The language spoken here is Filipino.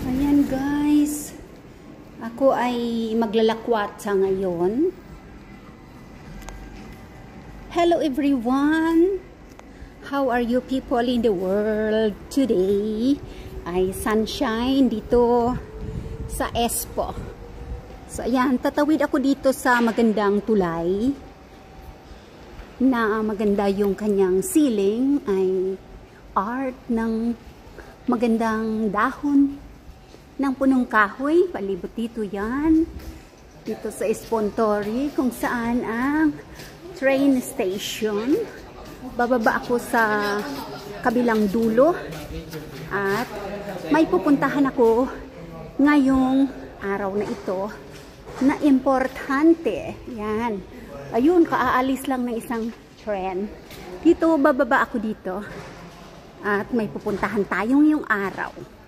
Ayan guys, ako ay maglalakwat sa ngayon. Hello everyone! How are you people in the world today? Ay sunshine dito sa Espo. So ayan, tatawid ako dito sa magandang tulay na maganda yung kanyang ceiling, ay art ng magandang dahon ng punong kahoy. Palibot dito yan, dito sa Espontory, kung saan ang train station. Bababa ako sa kabilang dulo at may pupuntahan ako ngayong araw na ito na importante. Yan, ayun, kaaalis lang ng isang tren dito. Bababa ako dito at may pupuntahan tayong yung araw.